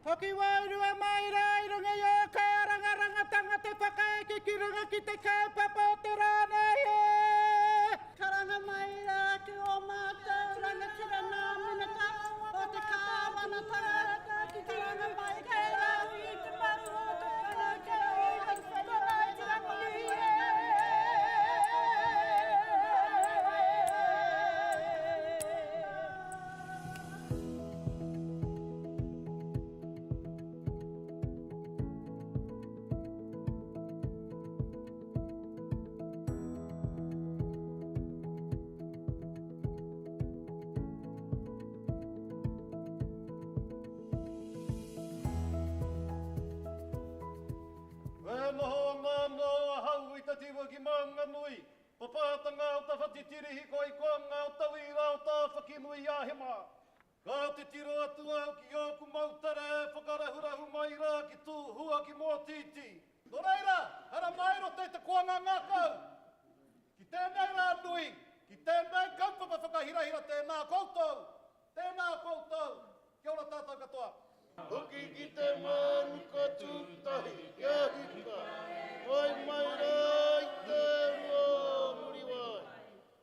Hoki wairua mai rai runga yo ka ranga tanga te whakaeke ki runga ki te kaupapa o te rānei e. Karanga mai rā ki o mātou rangatira nā minaka o te kāwana tangata ki te ranga mai kei rāwi i te maru o te whanake o hawhanai te rangi e. Ki maunga nui, papatanga o ta whatitirihi ko I koanga o ta Wira o ta whakinui ahema. Ka te tiro atu au ki oku mautare, whakarahurahu mai rā ki tū hua ki mō titi. Nō reira, hara mairo te te koanga ngākau. Ki tēnei rā nui, ki tēnei kaupapa whakahirahira tēnā koutou. Tēnā koutou. Kia ora tātou katoa. Hoki ki te manu ka tūtahi, kia hika. Oi mai rai te ua muri wai.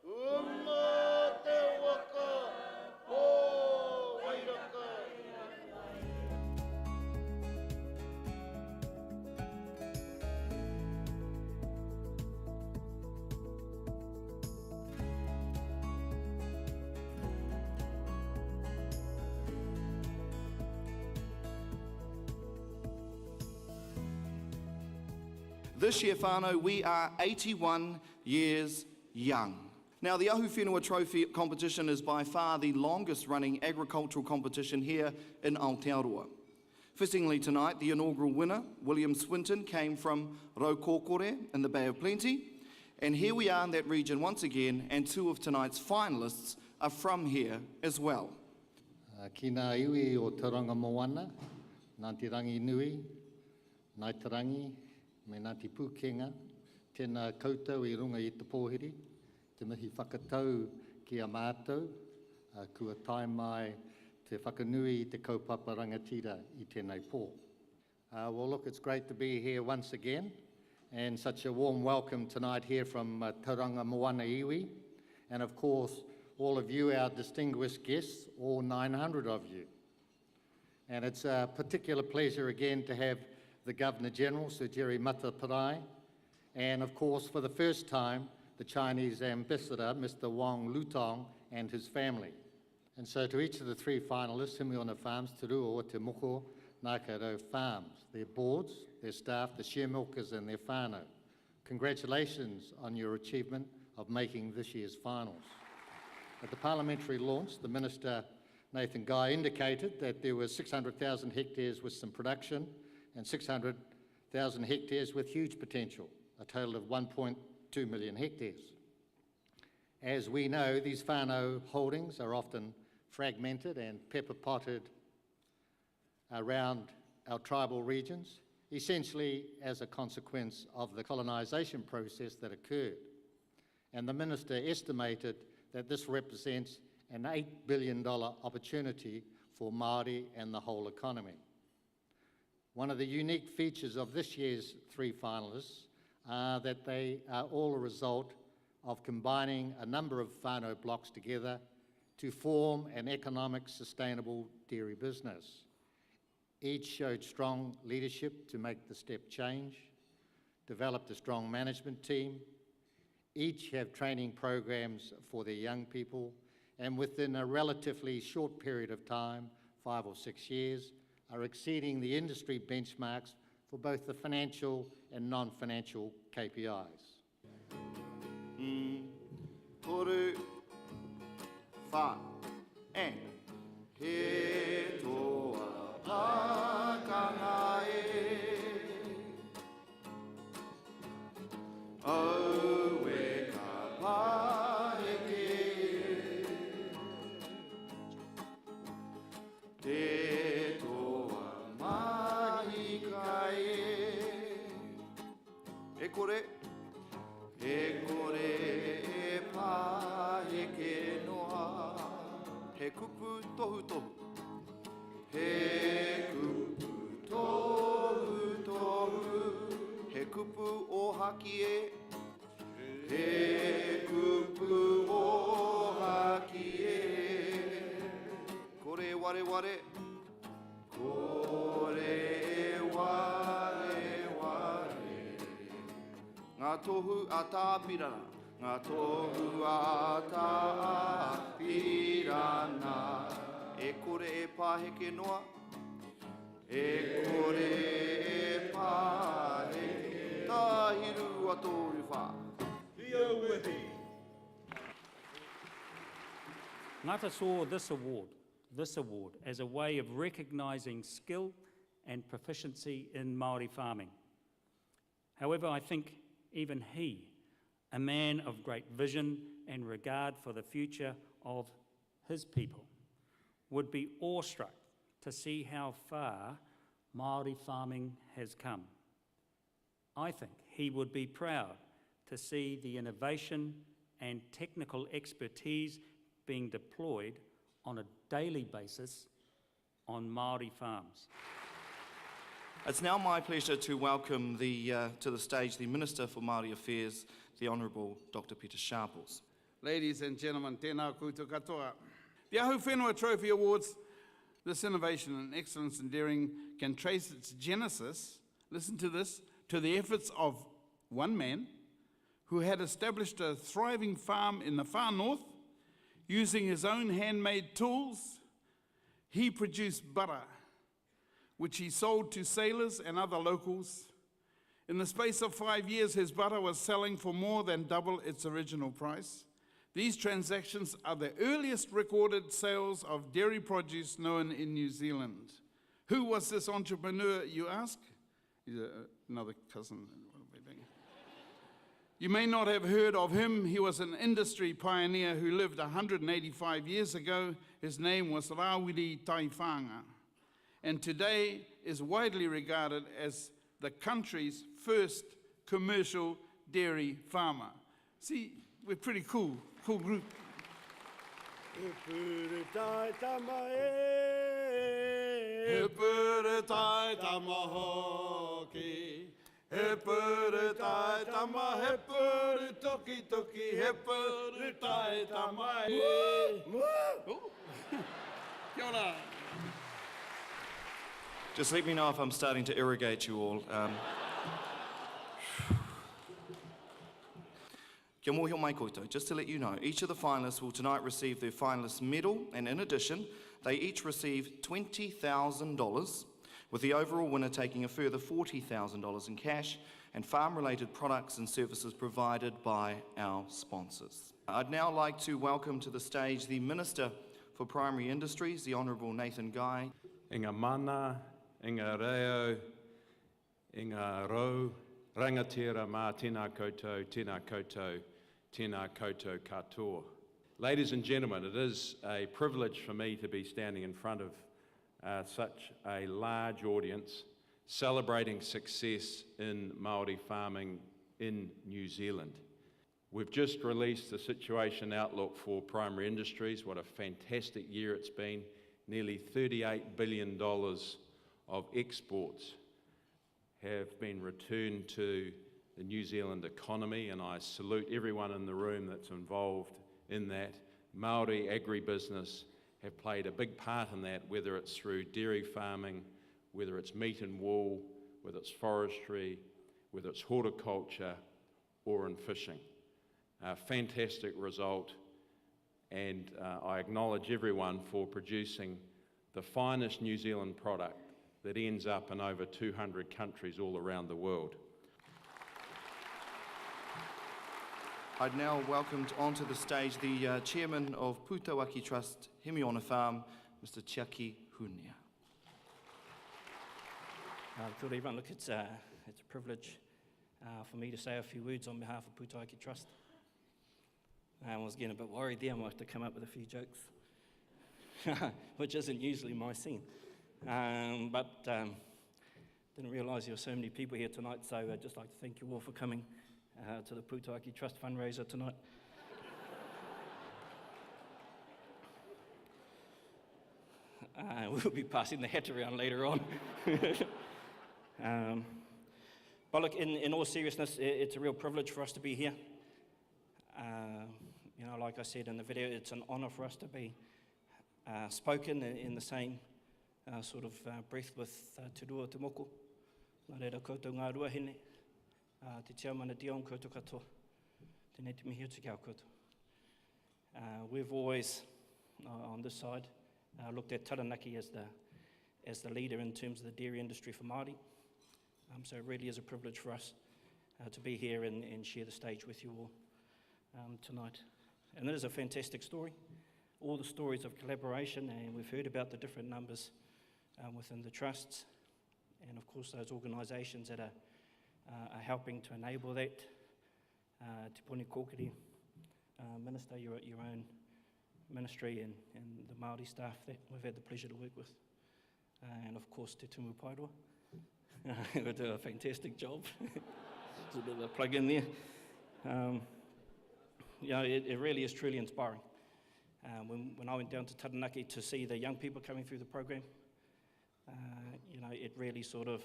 Uma te waka, o wairaka. This year, whānau, we are 81 years young. Now, the Ahuwhenua Trophy competition is by far the longest running agricultural competition here in Aotearoa. Fittingly tonight, the inaugural winner, William Swinton, came from Raukokore in the Bay of Plenty. And here we are in that region once again, and two of tonight's finalists are from here as well. Ki nā iwi o Tauranga Moana, Ngati rangi nui, Ngāi Tarangi, me Ngati Pūkenga, tēnā koutou I runga I te pōhiri, te mihi whakatau ki a mātou, kua tai mai te whakanui I te kaupapa rangatira I tēnei pō. Well, look, it's great to be here once again, and such a warm welcome tonight here from Tauranga Moana iwi, and of course, all of you, our distinguished guests, all 900 of you. And it's a particular pleasure again to have the Governor-General, Sir Jerry Mataparai, and of course, for the first time, the Chinese Ambassador, Mr. Wang Lutong, and his family. And so to each of the three finalists, Himiona Farms, Te Rua o Te Moko, Ngākaro Farms, their boards, their staff, the share milkers and their whānau, congratulations on your achievement of making this year's finals. At the parliamentary launch, the Minister, Nathan Guy, indicated that there were 600,000 hectares with some production and 600,000 hectares with huge potential, a total of 1.2 million hectares. As we know, these whānau holdings are often fragmented and pepper-potted around our tribal regions, essentially as a consequence of the colonisation process that occurred. And the Minister estimated that this represents an $8 billion opportunity for Māori and the whole economy. One of the unique features of this year's three finalists are that they are all a result of combining a number of whānau blocks together to form an economic, sustainable dairy business. Each showed strong leadership to make the step change, developed a strong management team, each have training programs for their young people, and within a relatively short period of time, 5 or 6 years, are exceeding the industry benchmarks for both the financial and non-financial KPIs. Toru, wha, and he toa pakanga e, au e ka paheke te toa mahi kai e kore e paheke noa haki e. He upu o haki e. Kore ware ware. Kore e ware ware. Ngā tohu a tā pirana. Ngā tohu a tā pirana. E kore e pāheke noa. E kore e pāheke. Tā hiru a tōru whā. Ngata saw this award as a way of recognising skill and proficiency in Māori farming. However, I think even he, a man of great vision and regard for the future of his people, would be awestruck to see how far Māori farming has come. I think he would be proud to see the innovation and technical expertise being deployed on a daily basis on Māori farms. It's now my pleasure to welcome to the stage the Minister for Māori Affairs, the Honourable Dr. Peter Sharples. Ladies and gentlemen, tēnā koutou katoa. The Ahuwhenua Trophy Awards, this innovation and excellence in dairying can trace its genesis, listen to this, to the efforts of one man who had established a thriving farm in the far north. Using his own handmade tools, he produced butter, which he sold to sailors and other locals. In the space of 5 years, his butter was selling for more than double its original price. These transactions are the earliest recorded sales of dairy produce known in New Zealand. Who was this entrepreneur, you ask? He's another cousin. You may not have heard of him. He was an industry pioneer who lived 185 years ago. His name was Rawiri Taifanga, and today is widely regarded as the country's first commercial dairy farmer. See, we're pretty cool group. He puru tai tama, he puru toki toki, he puru tai tama e. Kia ora. Just let me know if I'm starting to irrigate you all. Kia mōhio mai koutou. Just to let you know, each of the finalists will tonight receive their finalist medal, and in addition, they each receive $20,000, with the overall winner taking a further $40,000 in cash and farm-related products and services provided by our sponsors. I'd now like to welcome to the stage the Minister for Primary Industries, the Honourable Nathan Guy. Inga mana, inga reo, inga ro, rangatira mā tēnā koutou, tēnā koutou katoa. Ladies and gentlemen, it is a privilege for me to be standing in front of such a large audience celebrating success in Māori farming in New Zealand. We've just released the situation outlook for primary industries. What a fantastic year it's been. Nearly $38 billion of exports have been returned to the New Zealand economy, and I salute everyone in the room that's involved in that. Māori agribusiness have played a big part in that, whether it's through dairy farming, whether it's meat and wool, whether it's forestry, whether it's horticulture, or in fishing. A fantastic result, and I acknowledge everyone for producing the finest New Zealand product that ends up in over 200 countries all around the world. I'd now welcome onto the stage the Chairman of Pūtauaki Trust, Hemiona Farm, Mr. Chiaki Hunia. Kia ora everyone. Look, it's a privilege for me to say a few words on behalf of Pūtauaki Trust. I was getting a bit worried there. I might have to come up with a few jokes, which isn't usually my scene. But didn't realise there were so many people here tonight, so I'd just like to thank you all for coming to the Pūtauaki Trust fundraiser tonight. We'll be passing the hat around later on. But look, in all seriousness, it's a real privilege for us to be here. You know, like I said in the video, it's an honour for us to be spoken in the same sort of breath with Te Rua Te Moko. Nā reira koutou ngā rua hene, te tiaumana Dion koutou katoa, tēnei te mihi uti kia koutou. We've always, on this side, looked at Taranaki as the leader in terms of the dairy industry for Māori. So it really is a privilege for us to be here and share the stage with you all tonight. And it is a fantastic story, all the stories of collaboration, and we've heard about the different numbers within the trusts, and of course those organisations that are helping to enable that. Te Puni Kōkiri, Minister, you're at your own ministry, and the Māori staff that we've had the pleasure to work with. And of course Te Tumu Paeroa, who do a fantastic job. There's a bit of a plug in there. You know, it really is truly inspiring. When I went down to Taranaki to see the young people coming through the program, you know, it really sort of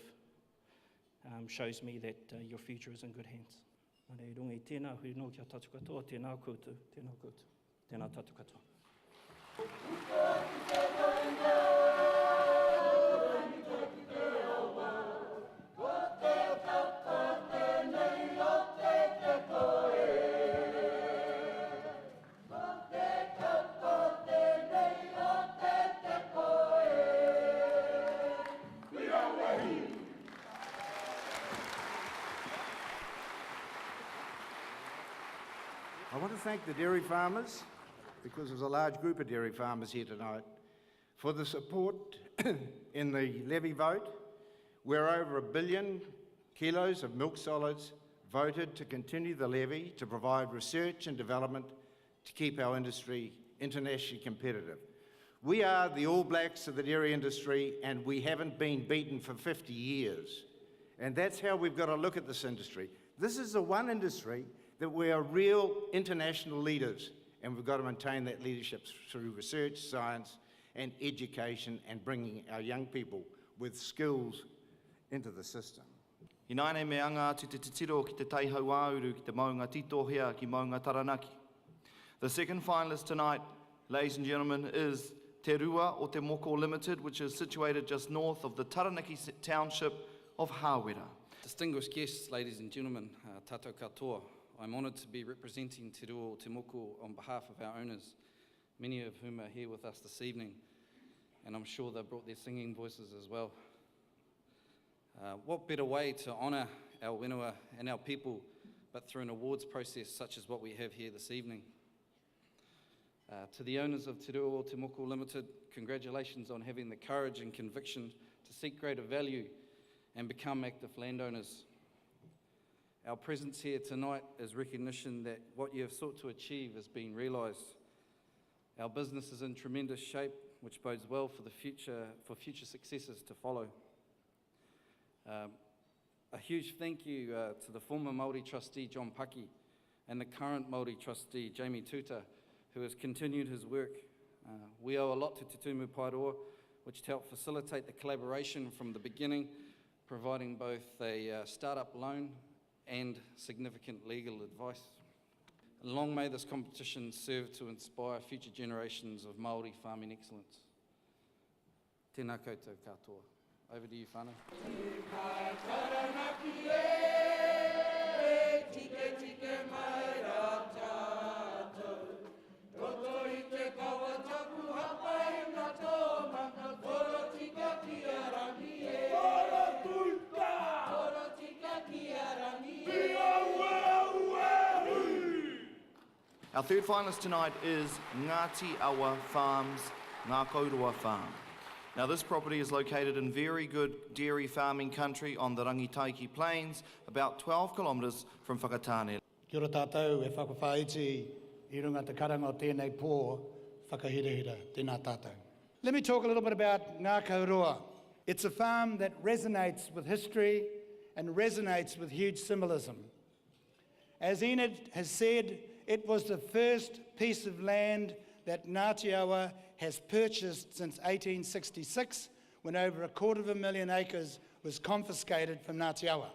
shows me that your future is in good hands. Nā rungi tēnā hui no kia tatu katoa, tēnā koutou, tēnā tatu katoa. I want to thank the dairy farmers, because there's a large group of dairy farmers here tonight, for the support in the levy vote, where over 1 billion kilos of milk solids voted to continue the levy to provide research and development to keep our industry internationally competitive. We are the All Blacks of the dairy industry, and we haven't been beaten for 50 years. And that's how we've got to look at this industry. This is the one industry that we are real international leaders, and we've got to maintain that leadership through research, science, and education, and bringing our young people with skills into the system. I naine me anga atu te titiro ki te teihau āuru ki te maunga titohea ki maunga Taranaki. The second finalist tonight, ladies and gentlemen, is Te Rua o Te Moko Limited, which is situated just north of the Taranaki township of Hawera. Distinguished guests, ladies and gentlemen, tātou katoa. I'm honoured to be representing Te Rua o Te Moko on behalf of our owners, many of whom are here with us this evening, and I'm sure they've brought their singing voices as well. What better way to honour our whenua and our people but through an awards process such as what we have here this evening. To the owners of Te Rua o Te Moko Limited, congratulations on having the courage and conviction to seek greater value and become active landowners. Our presence here tonight is recognition that what you have sought to achieve has been realised. Our business is in tremendous shape, which bodes well for the future successes to follow. A huge thank you to the former Māori trustee John Paki and the current Māori trustee Jamie Tuta, who has continued his work. We owe a lot to Te Tumu Paeroa, which helped facilitate the collaboration from the beginning, providing both a start-up loan and significant legal advice. Long may this competition serve to inspire future generations of Māori farming excellence. Tēnā koutou katoa. Over to you, whānau. Our third finalist tonight is Ngati Awa Farms, Ngā Kaurua Farm. Now this property is located in very good dairy farming country on the Rangitaiki Plains, about 12 kilometres from Whakatāne. Kia ora tātou, e whakawhaiti I runga te karanga o tēnei pō, whakahirahira, tēnā tātou. Let me talk a little bit about Ngā Kaurua. It's a farm that resonates with history and resonates with huge symbolism. As Enid has said, it was the first piece of land that Ngāti Awa has purchased since 1866, when over 250,000 acres was confiscated from Ngāti Awa.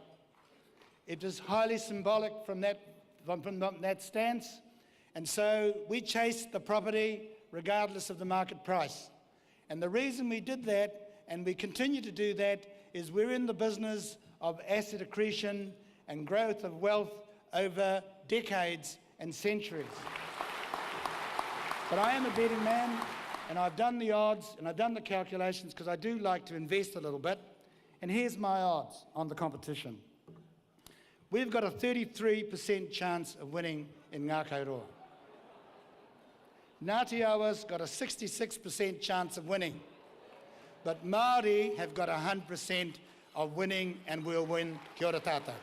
It was highly symbolic from that stance. And so we chased the property regardless of the market price. And the reason we did that, and we continue to do that, is we're in the business of asset accretion and growth of wealth over decades and centuries. But I am a betting man, and I've done the odds and I've done the calculations because I do like to invest a little bit. And here's my odds on the competition. We've got a 33% chance of winning in Ngati Roa. Ngati Awa's got a 66% chance of winning. But Māori have got 100% of winning, and we'll win. Kia ora tātou.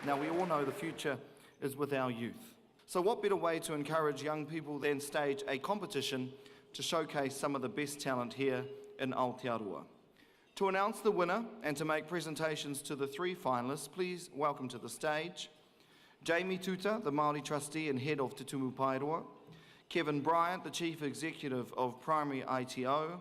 Now, we all know the future is with our youth. So what better way to encourage young people than stage a competition to showcase some of the best talent here in Aotearoa. To announce the winner and to make presentations to the 3 finalists, please welcome to the stage Jamie Tuta, the Māori trustee and head of Te Tumu Paeroa, Kevin Bryant, the chief executive of Primary ITO,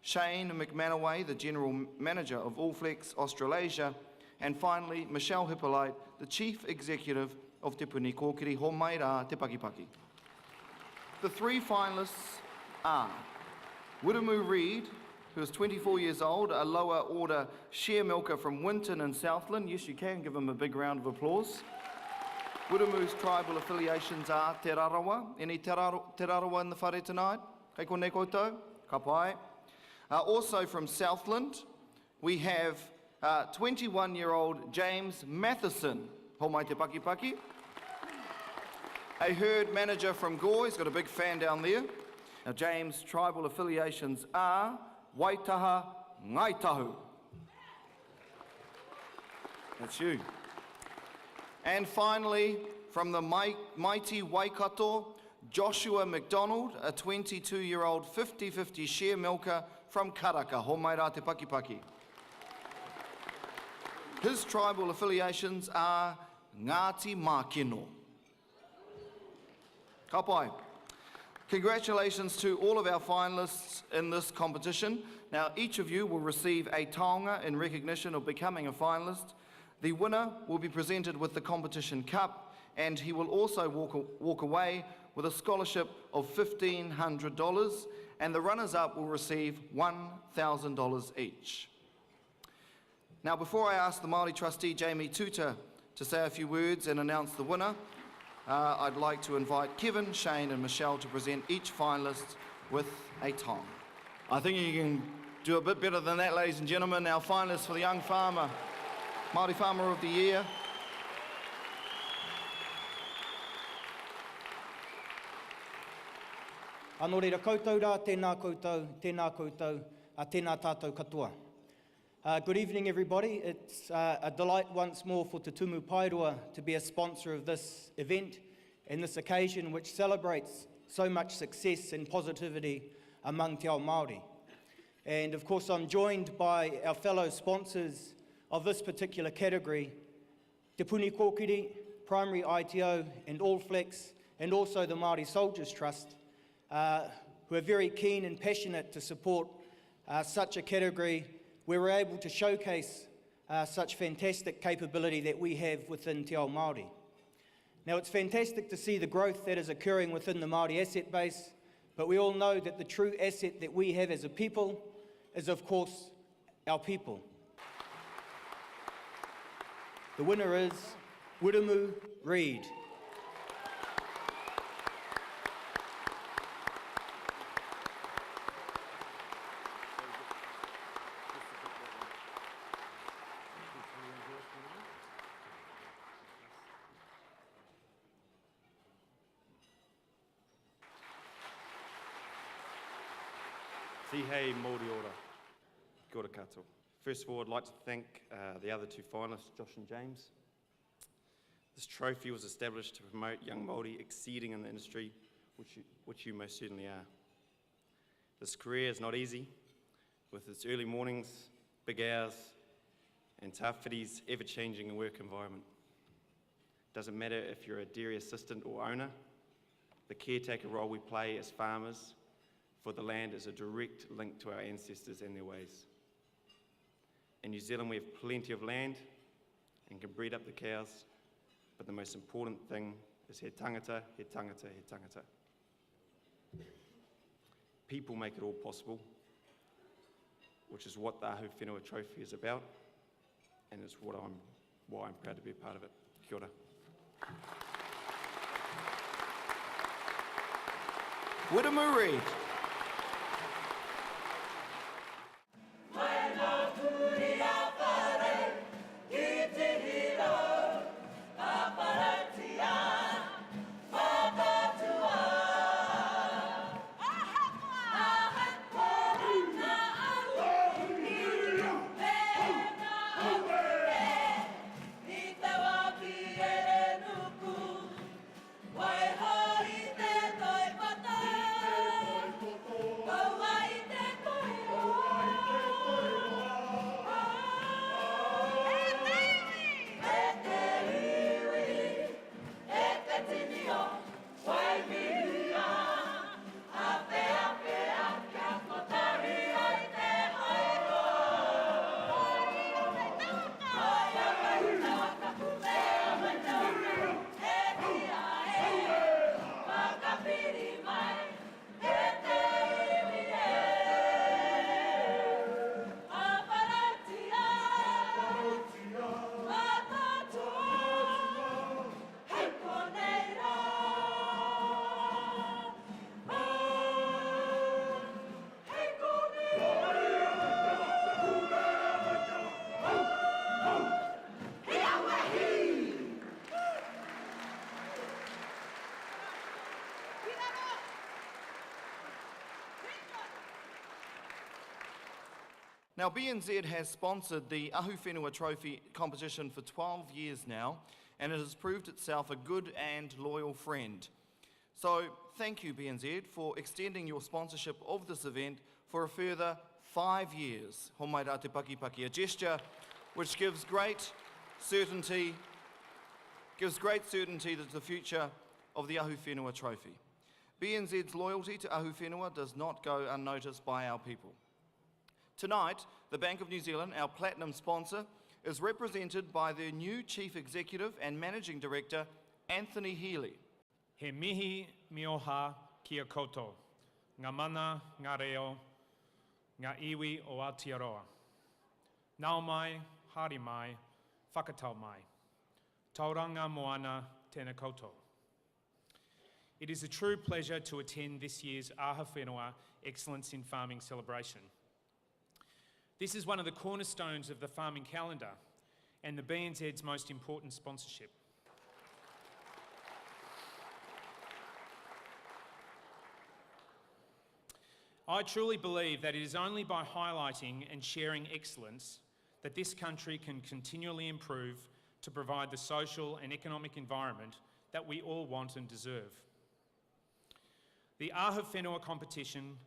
Shane McManaway, the general manager of Allflex Australasia, and finally Michelle Hippolyte, the chief executive of Te Puni Kōkiri Ho Mai Rā Te Pakipaki. The 3 finalists are Wiramu Reid, who is 24 years old, a lower order share milker from Winton in Southland. Yes, you can give him a big round of applause. Wiramu's tribal affiliations are Te Rarawa. Any Te Rarawa in the whare tonight? Kei konei koutou? Ka pai. Also from Southland, we have 21-year-old James Matheson. Ho mai te Pakipaki. A herd manager from Gore. He's got a big fan down there. Now, James' tribal affiliations are Waitaha Ngaitahu. That's you. And finally, from the mighty Waikato, Joshua McDonald, a 22-year-old 50-50 share milker from Karaka, Ho mai rā te Pakipaki. His tribal affiliations are Ngati Mākeno. Ka pai. Congratulations to all of our finalists in this competition. Now, each of you will receive a taonga in recognition of becoming a finalist. The winner will be presented with the competition cup, and he will also walk away with a scholarship of $1,500, and the runners-up will receive $1,000 each. Now, before I ask the Māori trustee, Jamie Tuta, to say a few words and announce the winner, I'd like to invite Kevin, Shane and Michelle to present each finalist with a tong. I think you can do a bit better than that, ladies and gentlemen. Our finalists for the Young Farmer, Māori Farmer of the Year. Anō reira koutou rā, tēnā koutou, a tēnā tātou katoa. Good evening, everybody. It's a delight once more for Te Tumu Paeroa to be a sponsor of this event and this occasion which celebrates so much success and positivity among te ao Māori. And of course, I'm joined by our fellow sponsors of this particular category, Te Puni Kōkiri, Primary ITO and Allflex, and also the Māori Soldiers Trust, who are very keen and passionate to support such a category where we're able to showcase such fantastic capability that we have within te ao Māori. Now, it's fantastic to see the growth that is occurring within the Māori asset base, but we all know that the true asset that we have as a people is, of course, our people. The winner is Wiramu Reid. Tihei Māori ora. Kia ora katoa. First of all, I'd like to thank the other two finalists, Josh and James. This trophy was established to promote young Māori exceeding in the industry, which you most certainly are. This career is not easy, with its early mornings, big hours, and Tawhiri's ever-changing work environment. Doesn't matter if you're a dairy assistant or owner, the caretaker role we play as farmers for the land is a direct link to our ancestors and their ways. In New Zealand, we have plenty of land and can breed up the cows, but the most important thing is he tangata, he tangata, he tangata. People make it all possible, which is what the Ahuwhenua Trophy is about, and it's why I'm proud to be a part of it. Kia ora. Wiremu Reid. Now, BNZ has sponsored the Ahuwhenua Trophy competition for 12 years now, and it has proved itself a good and loyal friend. So, thank you, BNZ, for extending your sponsorship of this event for a further 5 years. Homaira te paki paki, a gesture which gives great certainty that the future of the Ahuwhenua Trophy. BNZ's loyalty to Ahuwhenua does not go unnoticed by our people. Tonight, the Bank of New Zealand, our platinum sponsor, is represented by their new Chief Executive and Managing Director, Anthony Healy. He mihi mioha kia koutou, ngā mana, ngā reo, ngā iwi o Aotearoa. Nau mai, haere mai, whakatau mai. Tauranga moana tēnā koutou. It is a true pleasure to attend this year's Ahuwhenua Excellence in Farming celebration. This is one of the cornerstones of the farming calendar and the BNZ's most important sponsorship. I truly believe that it is only by highlighting and sharing excellence that this country can continually improve to provide the social and economic environment that we all want and deserve. The Ahuwhenua competition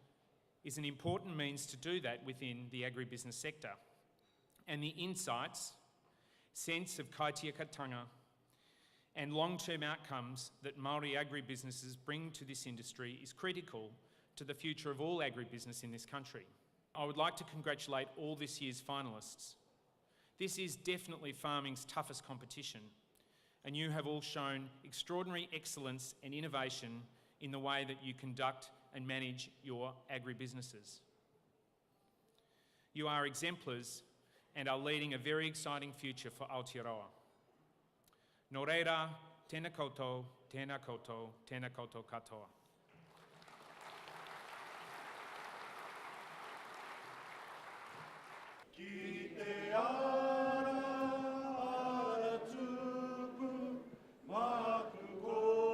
is an important means to do that within the agribusiness sector. And the insights, sense of kaitiakatanga, and long-term outcomes that Māori agribusinesses bring to this industry is critical to the future of all agribusiness in this country. I would like to congratulate all this year's finalists. This is definitely farming's toughest competition, and you have all shown extraordinary excellence and innovation in the way that you conduct and manage your agribusinesses. You are exemplars and are leading a very exciting future for Aotearoa. Nō reira, tēnā koutou, tēnā koutou, tēnā koutou katoa. Ki te ara, ara tupu, maku koe.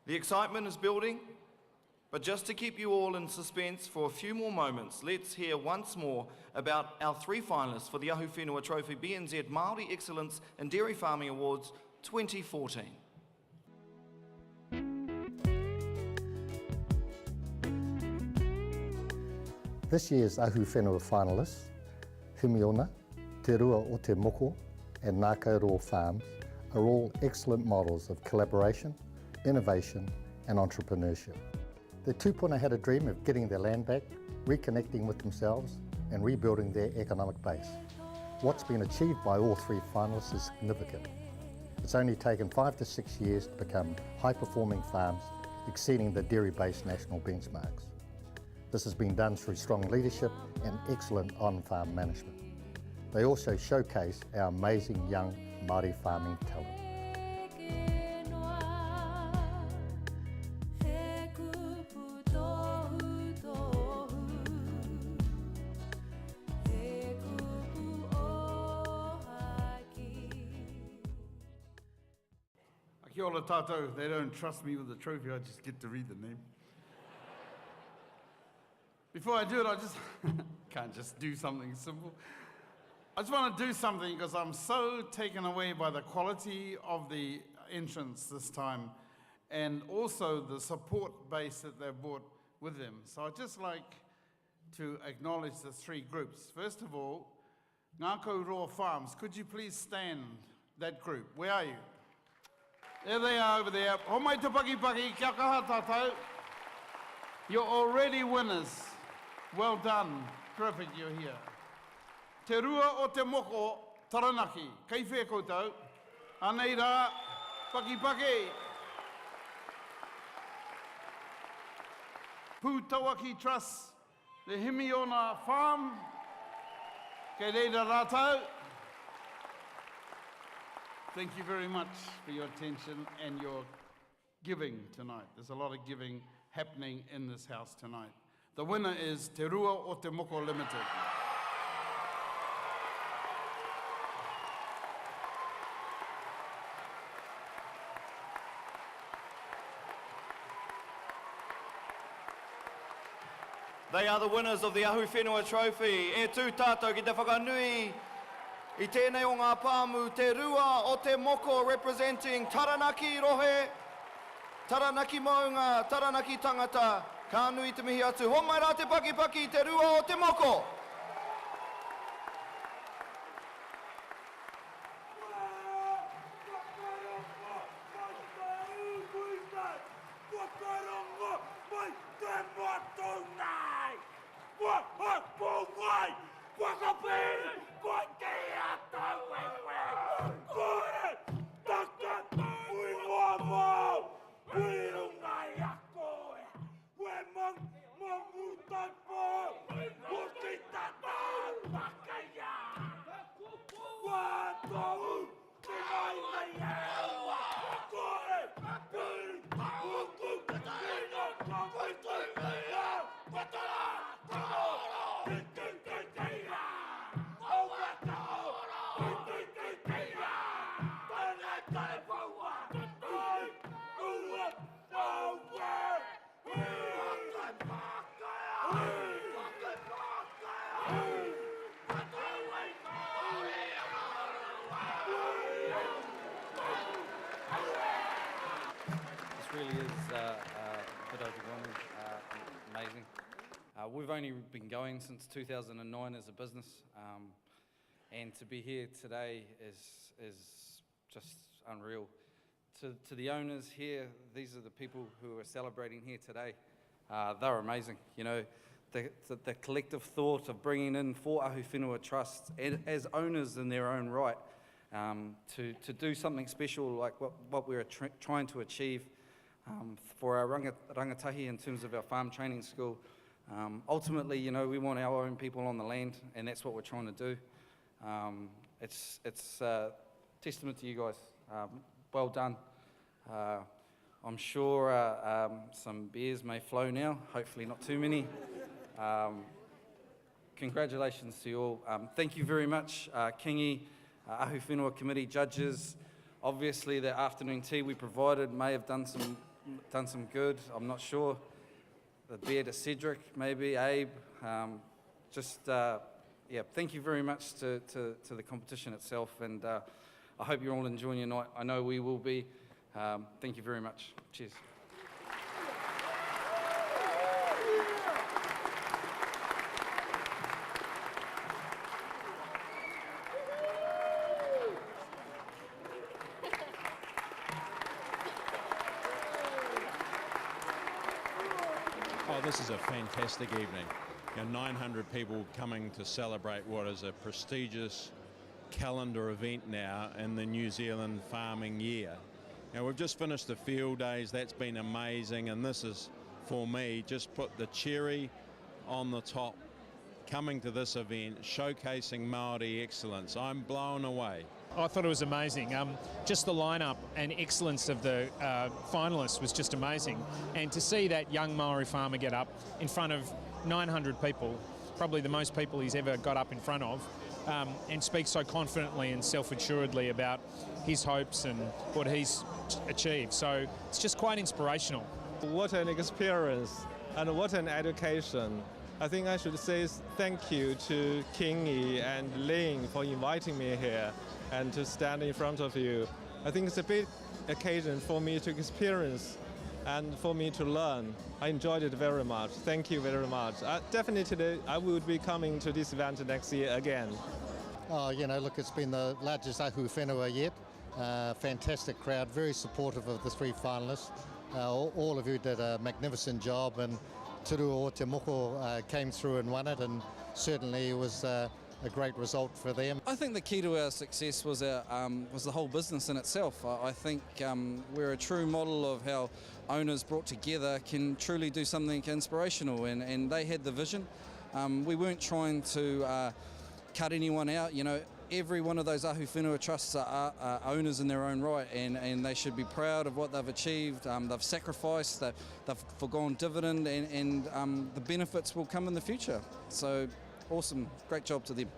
The excitement is building, But just to keep you all in suspense for a few more moments, let's hear once more about our 3 finalists for the Ahuwhenua Trophy BNZ Māori Excellence in Dairy Farming Awards 2014. This year's Ahuwhenua finalists, Healy, Te Rua o Te Moko and Ngati Farms are all excellent models of collaboration, innovation and entrepreneurship. The tupuna had a dream of getting their land back, reconnecting with themselves and rebuilding their economic base. What's been achieved by all 3 finalists is significant. It's only taken 5 to 6 years to become high-performing farms, exceeding the dairy-based national benchmarks. This has been done through strong leadership and excellent on-farm management. They also showcase our amazing young Māori farming talent. Kia ora tātou, they don't trust me with the trophy, I just get to read the name. Before I do it, I just can't just do something simple. I just want to do something because I'm so taken away by the quality of the entrance this time and also the support base that they've brought with them. So I'd just like to acknowledge the 3 groups. First of all, Ngati Roa Farms, could you please stand, that group? Where are you? There they are over there. Ho mai te paki paki, kia kaha tātou. You're already winners. Well done. Terrific you're here. Te Rua o Te Moko, Taranaki. Kei whea koutou. Anei rā, paki paki. Pūtawaki Trust, the Himiona Farm. Kei reira rātou. Thank you very much for your attention and your giving tonight. There's a lot of giving happening in this house tonight. The winner is Te Rua o Te Moko Limited. They are the winners of the Ahuwhenua Trophy. E tū tātou ki te whakanui. I tēnei o ngā pāmu, Te Rua o Te Moko representing Taranaki Rohe, Taranaki Maunga, Taranaki Tangata, ka nui te mihi atu. Ho mai rā te paki paki, Te Rua o Te Moko. Really is a bit overwhelming, amazing. We've only been going since 2009 as a business, and to be here today is just unreal. To the owners here, these are the people who are celebrating here today. They're amazing. You know, the collective thought of bringing in 4 Ahuwhenua trusts as owners in their own right to do something special like what we're trying to achieve. For our rangatahi in terms of our farm training school. Ultimately, you know, we want our own people on the land, and that's what we're trying to do. It's testament to you guys. Well done. I'm sure some beers may flow now, hopefully not too many. Congratulations to you all. Thank you very much, Kingi, Ahuwhenua Committee judges. Obviously, the afternoon tea we provided may have done some good, I'm not sure. the beer to Cedric, maybe, Abe. Thank you very much to the competition itself, and I hope you're all enjoying your night. I know we will be. Thank you very much. Cheers. Oh, this is a fantastic evening. 900 people coming to celebrate what is a prestigious calendar event now in the New Zealand farming year. We've just finished the field days. That's been amazing, and this is, for me, just put the cherry on the top. Coming to this event, showcasing Māori excellence. I'm blown away. I thought it was amazing. Just the lineup and excellence of the finalists was just amazing. And to see that young Maori farmer get up in front of 900 people, probably the most people he's ever got up in front of, and speak so confidently and self-assuredly about his hopes and what he's achieved. So it's just quite inspirational. What an experience and what an education. I think I should say thank you to Kingi and Ling for inviting me here and to stand in front of you. I think it's a big occasion for me to experience and for me to learn. I enjoyed it very much. Thank you very much. Definitely, I will be coming to this event next year again. Oh, look, it's been the largest Ahuwhenua yet. Fantastic crowd, very supportive of the three finalists. All of you did a magnificent job, and Turu o Te Moko came through and won it, and certainly it was a great result for them. I think the key to our success was the whole business in itself. I think we're a true model of how owners brought together can truly do something inspirational, and they had the vision. We weren't trying to cut anyone out. Every one of those Ahuwhenua trusts are owners in their own right, and they should be proud of what they've achieved. They've sacrificed, they've forgone dividend, and the benefits will come in the future. So awesome, great job to them.